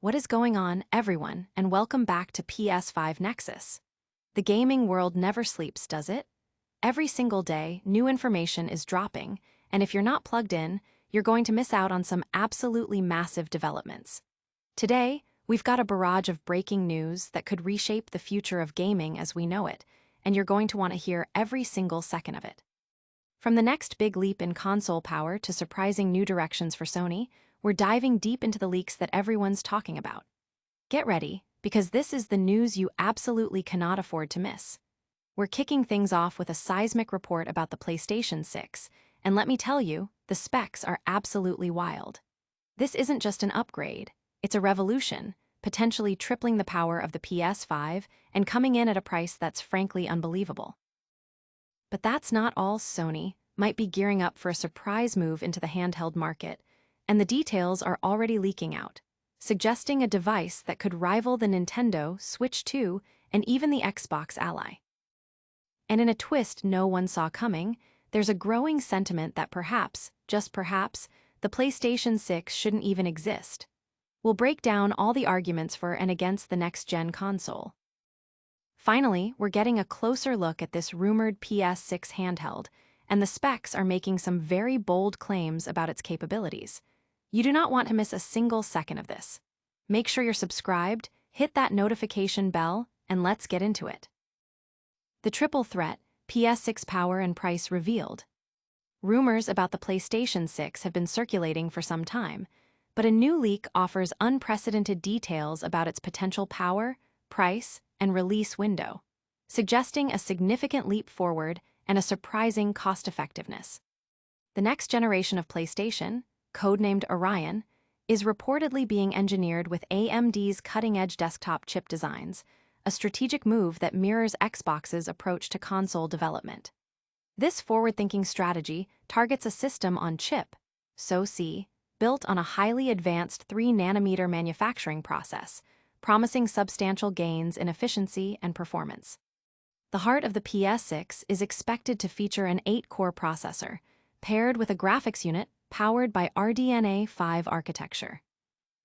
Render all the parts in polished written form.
What is going on, everyone, and welcome back to PS5 Nexus. The gaming world never sleeps, does it? Every single day, new information is dropping, and if you're not plugged in, you're going to miss out on some absolutely massive developments. Today, we've got a barrage of breaking news that could reshape the future of gaming as we know it, and you're going to want to hear every single second of it. From the next big leap in console power to surprising new directions for Sony, we're diving deep into the leaks that everyone's talking about. Get ready, because this is the news you absolutely cannot afford to miss. We're kicking things off with a seismic report about the PlayStation 6, and let me tell you, the specs are absolutely wild. This isn't just an upgrade, it's a revolution, potentially tripling the power of the PS5 and coming in at a price that's frankly unbelievable. But that's not all. Sony might be gearing up for a surprise move into the handheld market, and the details are already leaking out, suggesting a device that could rival the Nintendo Switch 2 and even the Xbox Ally. And in a twist no one saw coming, there's a growing sentiment that perhaps, just perhaps, the PlayStation 6 shouldn't even exist. We'll break down all the arguments for and against the next-gen console. Finally, we're getting a closer look at this rumored PS6 handheld, and the specs are making some very bold claims about its capabilities. You do not want to miss a single second of this. Make sure you're subscribed, hit that notification bell, and let's get into it. The triple threat, PS6 power and price revealed. Rumors about the PlayStation 6 have been circulating for some time, but a new leak offers unprecedented details about its potential power, price, and release window, suggesting a significant leap forward and a surprising cost-effectiveness. The next generation of PlayStation, codenamed Orion, is reportedly being engineered with AMD's cutting-edge desktop chip designs, a strategic move that mirrors Xbox's approach to console development. This forward-thinking strategy targets a system-on-chip, SoC, built on a highly advanced 3-nanometer manufacturing process, promising substantial gains in efficiency and performance. The heart of the PS6 is expected to feature an 8-core processor, paired with a graphics unit powered by RDNA 5 architecture.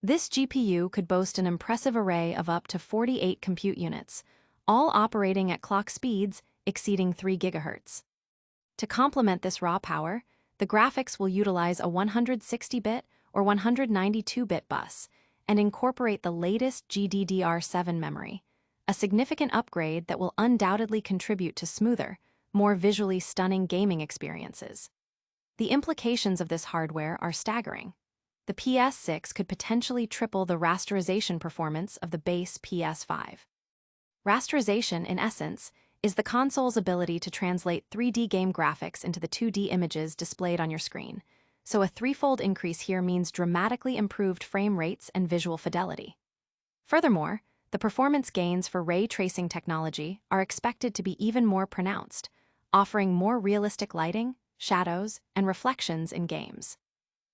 This GPU could boast an impressive array of up to 48 compute units, all operating at clock speeds exceeding 3 GHz. To complement this raw power, the graphics will utilize a 160-bit or 192-bit bus and incorporate the latest GDDR7 memory, a significant upgrade that will undoubtedly contribute to smoother, more visually stunning gaming experiences. The implications of this hardware are staggering. The PS6 could potentially triple the rasterization performance of the base PS5. Rasterization, in essence, is the console's ability to translate 3D game graphics into the 2D images displayed on your screen, so a threefold increase here means dramatically improved frame rates and visual fidelity. Furthermore, the performance gains for ray tracing technology are expected to be even more pronounced, offering more realistic lighting, shadows, and reflections in games.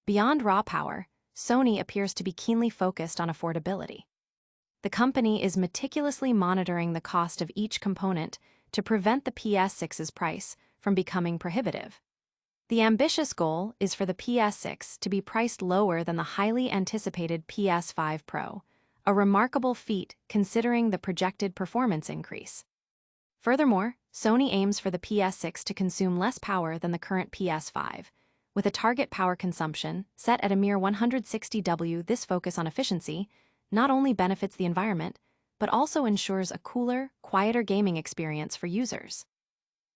Beyond raw power, Sony appears to be keenly focused on affordability. The company is meticulously monitoring the cost of each component to prevent the PS6's price from becoming prohibitive. The ambitious goal is for the PS6 to be priced lower than the highly anticipated PS5 Pro, a remarkable feat considering the projected performance increase. Furthermore, Sony aims for the PS6 to consume less power than the current PS5, with a target power consumption set at a mere 160 W. This focus on efficiency not only benefits the environment, but also ensures a cooler, quieter gaming experience for users.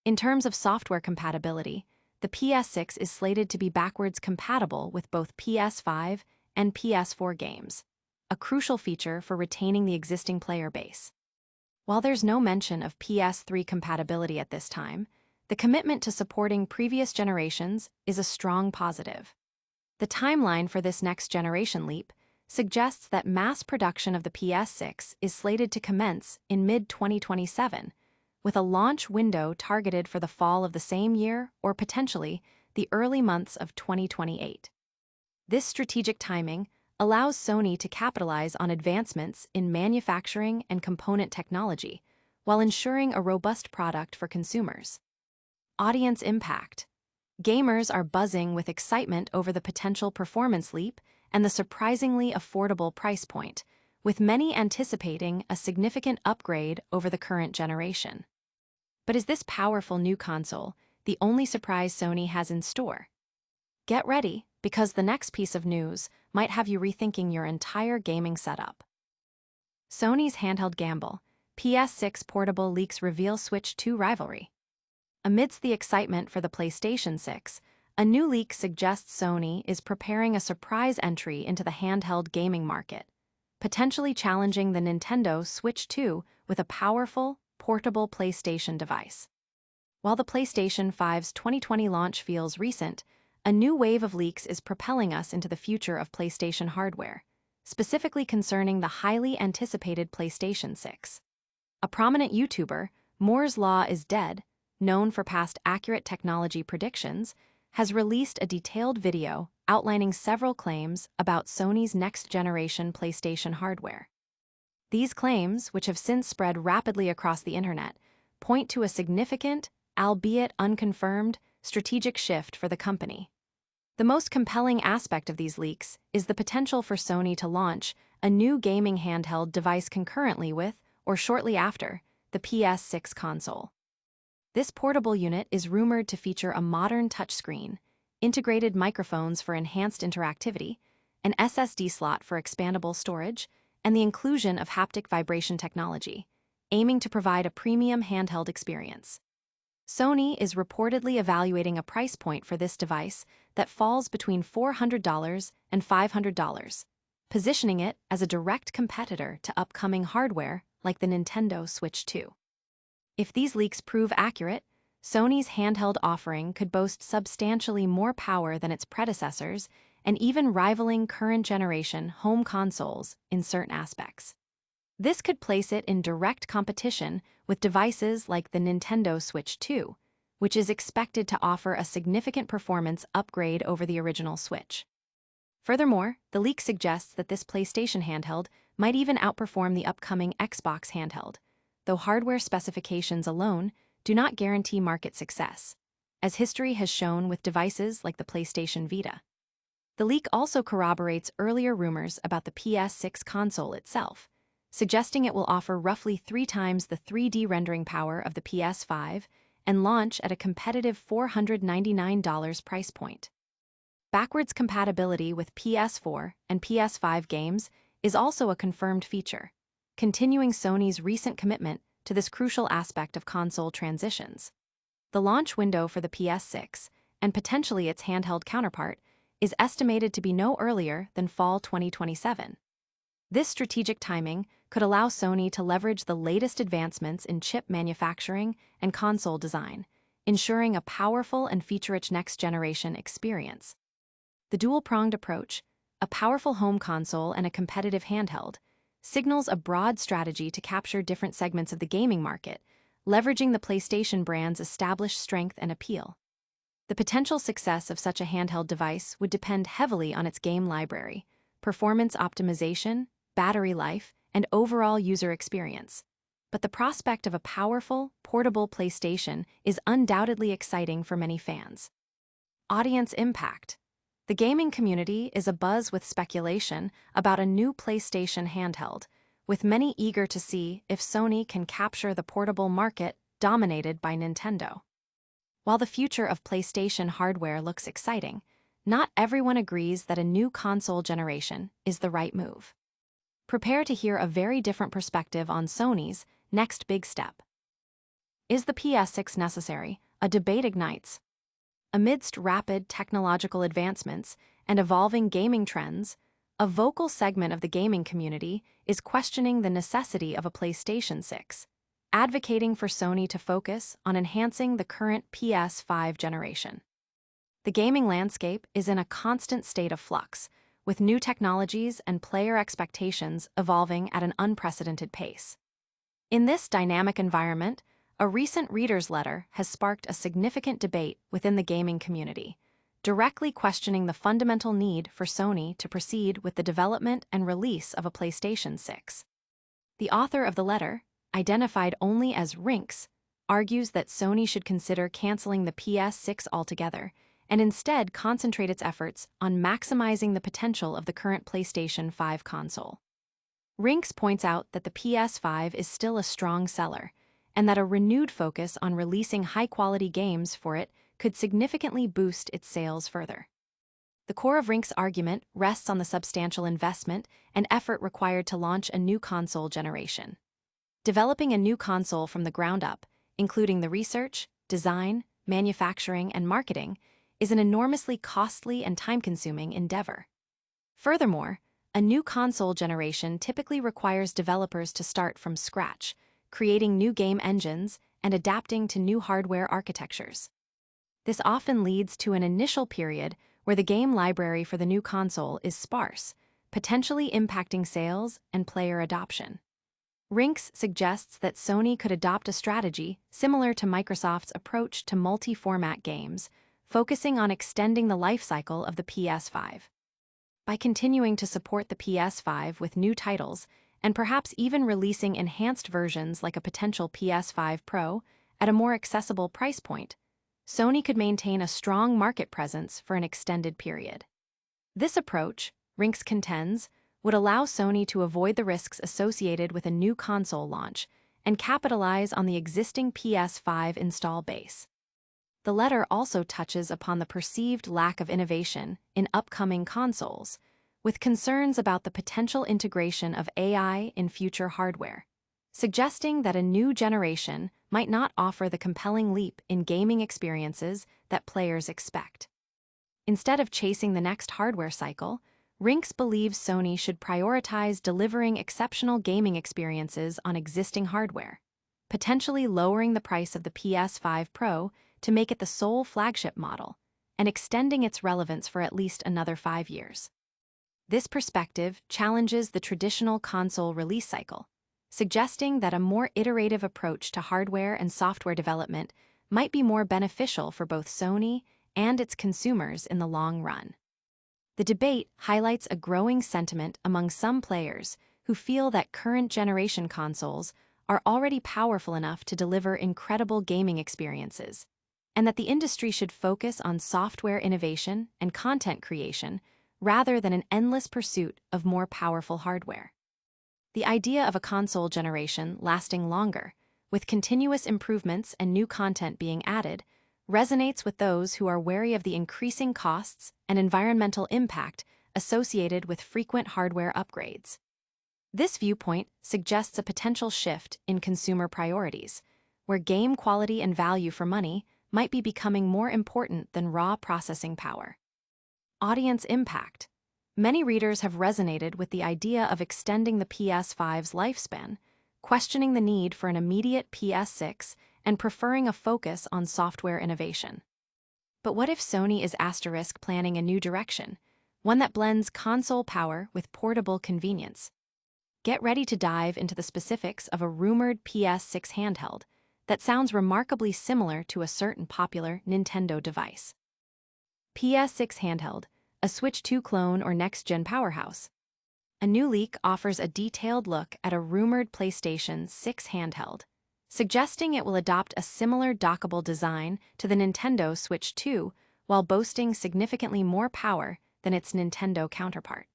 In terms of software compatibility, the PS6 is slated to be backwards compatible with both PS5 and PS4 games, a crucial feature for retaining the existing player base. While there's no mention of PS3 compatibility at this time, the commitment to supporting previous generations is a strong positive. The timeline for this next-generation leap suggests that mass production of the PS6 is slated to commence in mid-2027, with a launch window targeted for the fall of the same year or potentially the early months of 2028. This strategic timing allows Sony to capitalize on advancements in manufacturing and component technology while ensuring a robust product for consumers. Audience impact. Gamers are buzzing with excitement over the potential performance leap and the surprisingly affordable price point, with many anticipating a significant upgrade over the current generation. But is this powerful new console the only surprise Sony has in store? Get ready, because the next piece of news might have you rethinking your entire gaming setup. Sony's handheld gamble, PS6 portable leaks reveal Switch 2 rivalry. Amidst the excitement for the PlayStation 6, a new leak suggests Sony is preparing a surprise entry into the handheld gaming market, potentially challenging the Nintendo Switch 2 with a powerful, portable PlayStation device. While the PlayStation 5's 2020 launch feels recent, a new wave of leaks is propelling us into the future of PlayStation hardware, specifically concerning the highly anticipated PlayStation 6. A prominent YouTuber, Moore's Law is Dead, known for past accurate technology predictions, has released a detailed video outlining several claims about Sony's next-generation PlayStation hardware. These claims, which have since spread rapidly across the internet, point to a significant, albeit unconfirmed, strategic shift for the company. The most compelling aspect of these leaks is the potential for Sony to launch a new gaming handheld device concurrently with, or shortly after, the PS6 console. This portable unit is rumored to feature a modern touchscreen, integrated microphones for enhanced interactivity, an SSD slot for expandable storage, and the inclusion of haptic vibration technology, aiming to provide a premium handheld experience. Sony is reportedly evaluating a price point for this device that falls between $400 and $500, positioning it as a direct competitor to upcoming hardware like the Nintendo Switch 2. If these leaks prove accurate, Sony's handheld offering could boast substantially more power than its predecessors and even rivaling current-generation home consoles in certain aspects. This could place it in direct competition with devices like the Nintendo Switch 2, which is expected to offer a significant performance upgrade over the original Switch. Furthermore, the leak suggests that this PlayStation handheld might even outperform the upcoming Xbox handheld, though hardware specifications alone do not guarantee market success, as history has shown with devices like the PlayStation Vita. The leak also corroborates earlier rumors about the PS6 console itself, suggesting it will offer roughly 3 times the 3D rendering power of the PS5 and launch at a competitive $499 price point. Backwards compatibility with PS4 and PS5 games is also a confirmed feature, continuing Sony's recent commitment to this crucial aspect of console transitions. The launch window for the PS6, and potentially its handheld counterpart, is estimated to be no earlier than fall 2027. This strategic timing could allow Sony to leverage the latest advancements in chip manufacturing and console design, ensuring a powerful and feature-rich next-generation experience. The dual-pronged approach, a powerful home console and a competitive handheld, signals a broad strategy to capture different segments of the gaming market, leveraging the PlayStation brand's established strength and appeal. The potential success of such a handheld device would depend heavily on its game library, performance optimization, battery life, and overall user experience. But the prospect of a powerful, portable PlayStation is undoubtedly exciting for many fans. Audience impact. The gaming community is abuzz with speculation about a new PlayStation handheld, with many eager to see if Sony can capture the portable market dominated by Nintendo. While the future of PlayStation hardware looks exciting, not everyone agrees that a new console generation is the right move. Prepare to hear a very different perspective on Sony's next big step. Is the PS6 necessary? A debate ignites. Amidst rapid technological advancements and evolving gaming trends, a vocal segment of the gaming community is questioning the necessity of a PlayStation 6, advocating for Sony to focus on enhancing the current PS5 generation. The gaming landscape is in a constant state of flux, with new technologies and player expectations evolving at an unprecedented pace. In this dynamic environment, a recent reader's letter has sparked a significant debate within the gaming community, directly questioning the fundamental need for Sony to proceed with the development and release of a PlayStation 6. The author of the letter, identified only as Rinks, argues that Sony should consider canceling the PS6 altogether and instead concentrate its efforts on maximizing the potential of the current PlayStation 5 console. Rinks points out that the PS5 is still a strong seller, and that a renewed focus on releasing high-quality games for it could significantly boost its sales further. The core of Rinks' argument rests on the substantial investment and effort required to launch a new console generation. Developing a new console from the ground up, including the research, design, manufacturing, and marketing, is an enormously costly and time-consuming endeavor. Furthermore, a new console generation typically requires developers to start from scratch, creating new game engines and adapting to new hardware architectures. This often leads to an initial period where the game library for the new console is sparse, potentially impacting sales and player adoption. Rinks suggests that Sony could adopt a strategy similar to Microsoft's approach to multi-format games, focusing on extending the lifecycle of the PS5. By continuing to support the PS5 with new titles, and perhaps even releasing enhanced versions like a potential PS5 Pro at a more accessible price point, Sony could maintain a strong market presence for an extended period. This approach, Rinks contends, would allow Sony to avoid the risks associated with a new console launch and capitalize on the existing PS5 install base. The letter also touches upon the perceived lack of innovation in upcoming consoles, with concerns about the potential integration of AI in future hardware, suggesting that a new generation might not offer the compelling leap in gaming experiences that players expect. Instead of chasing the next hardware cycle, Rinks believes Sony should prioritize delivering exceptional gaming experiences on existing hardware, potentially lowering the price of the PS5 Pro to make it the sole flagship model, and extending its relevance for at least another 5 years. This perspective challenges the traditional console release cycle, suggesting that a more iterative approach to hardware and software development might be more beneficial for both Sony and its consumers in the long run. The debate highlights a growing sentiment among some players who feel that current generation consoles are already powerful enough to deliver incredible gaming experiences, and that the industry should focus on software innovation and content creation rather than an endless pursuit of more powerful hardware. The idea of a console generation lasting longer, with continuous improvements and new content being added, resonates with those who are wary of the increasing costs and environmental impact associated with frequent hardware upgrades. This viewpoint suggests a potential shift in consumer priorities, where game quality and value for money might be becoming more important than raw processing power. Audience impact. Many readers have resonated with the idea of extending the PS5's lifespan, questioning the need for an immediate PS6 and preferring a focus on software innovation. But what if Sony is planning a new direction, one that blends console power with portable convenience? Get ready to dive into the specifics of a rumored PS6 handheld that sounds remarkably similar to a certain popular Nintendo device. PS6 Handheld, a Switch 2 clone or next-gen powerhouse. A new leak offers a detailed look at a rumored PlayStation 6 handheld, suggesting it will adopt a similar dockable design to the Nintendo Switch 2 while boasting significantly more power than its Nintendo counterpart.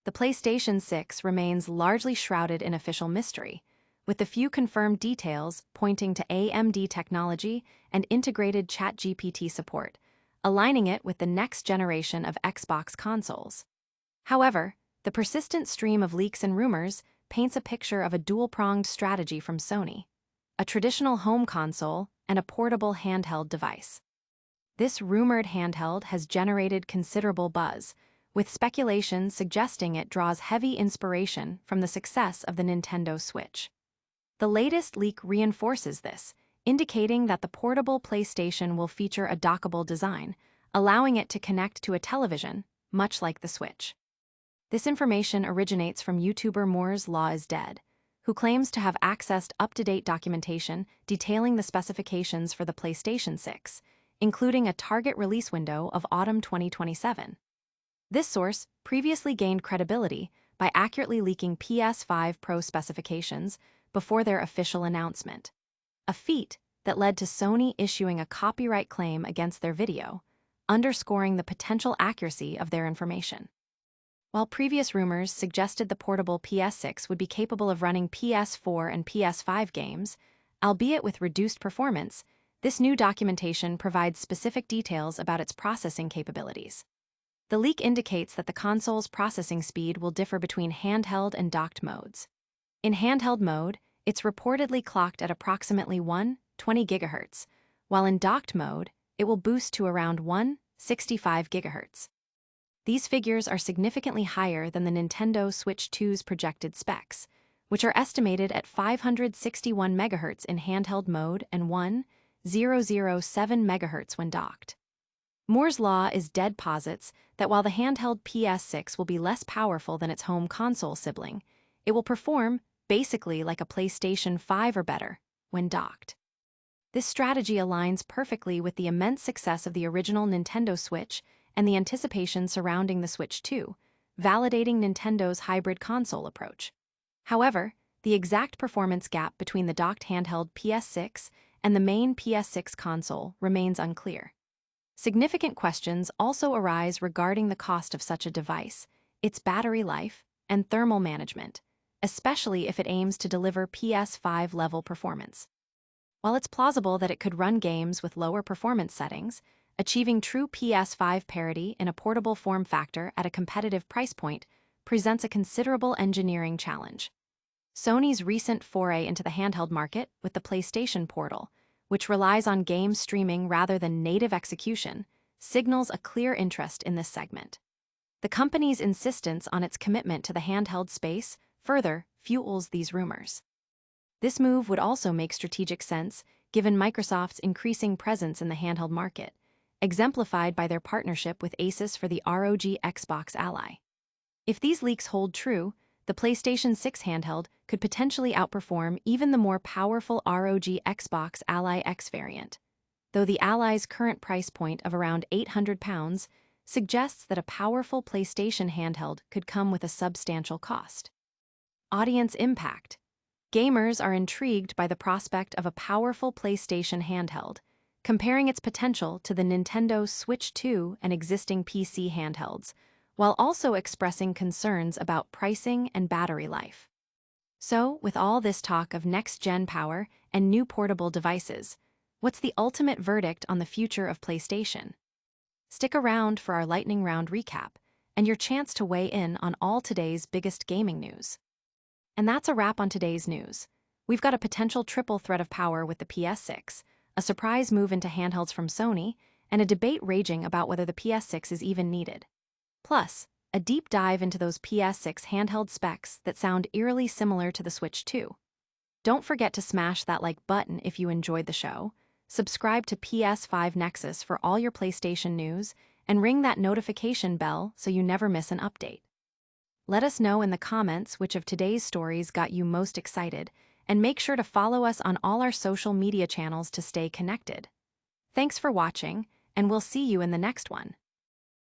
The PlayStation 6 remains largely shrouded in official mystery, with the few confirmed details pointing to AMD technology and integrated ChatGPT support, aligning it with the next generation of Xbox consoles. However, the persistent stream of leaks and rumors paints a picture of a dual-pronged strategy from Sony: a traditional home console and a portable handheld device. This rumored handheld has generated considerable buzz, with speculation suggesting it draws heavy inspiration from the success of the Nintendo Switch. The latest leak reinforces this, indicating that the portable PlayStation will feature a dockable design, allowing it to connect to a television, much like the Switch. This information originates from YouTuber Moore's Law is Dead, who claims to have accessed up-to-date documentation detailing the specifications for the PlayStation 6, including a target release window of autumn 2027. This source previously gained credibility by accurately leaking PS5 Pro specifications before their official announcement, a feat that led to Sony issuing a copyright claim against their video, underscoring the potential accuracy of their information. While previous rumors suggested the portable PS6 would be capable of running PS4 and PS5 games, albeit with reduced performance, this new documentation provides specific details about its processing capabilities. The leak indicates that the console's processing speed will differ between handheld and docked modes. In handheld mode, it's reportedly clocked at approximately 120 GHz, while in docked mode, it will boost to around 165 GHz. These figures are significantly higher than the Nintendo Switch 2's projected specs, which are estimated at 561 MHz in handheld mode and 1007 MHz when docked. Moore's law is dead posits that while the handheld PS6 will be less powerful than its home console sibling, it will perform basically like a PlayStation 5 or better when docked. This strategy aligns perfectly with the immense success of the original Nintendo Switch and the anticipation surrounding the Switch 2, validating Nintendo's hybrid console approach. However, the exact performance gap between the docked handheld PS6 and the main PS6 console remains unclear. Significant questions also arise regarding the cost of such a device, its battery life, and thermal management, especially if it aims to deliver PS5-level performance. While it's plausible that it could run games with lower performance settings, achieving true PS5 parity in a portable form factor at a competitive price point presents a considerable engineering challenge. Sony's recent foray into the handheld market with the PlayStation Portal, which relies on game streaming rather than native execution, signals a clear interest in this segment. The company's insistence on its commitment to the handheld space further fuels these rumors. This move would also make strategic sense given Microsoft's increasing presence in the handheld market, exemplified by their partnership with Asus for the ROG Xbox Ally. If these leaks hold true, the PlayStation 6 handheld could potentially outperform even the more powerful ROG Xbox Ally X variant, though the Ally's current price point of around £800 suggests that a powerful PlayStation handheld could come with a substantial cost. Audience impact. Gamers are intrigued by the prospect of a powerful PlayStation handheld, comparing its potential to the Nintendo Switch 2 and existing PC handhelds, while also expressing concerns about pricing and battery life. So, with all this talk of next-gen power and new portable devices, what's the ultimate verdict on the future of PlayStation? Stick around for our lightning round recap and your chance to weigh in on all today's biggest gaming news. And that's a wrap on today's news. We've got a potential triple threat of power with the PS6, a surprise move into handhelds from Sony, and a debate raging about whether the PS6 is even needed. Plus, a deep dive into those PS6 handheld specs that sound eerily similar to the Switch 2. Don't forget to smash that like button if you enjoyed the show, subscribe to PS5 Nexus for all your PlayStation news, and ring that notification bell so you never miss an update. Let us know in the comments which of today's stories got you most excited, and make sure to follow us on all our social media channels to stay connected. Thanks for watching, and we'll see you in the next one.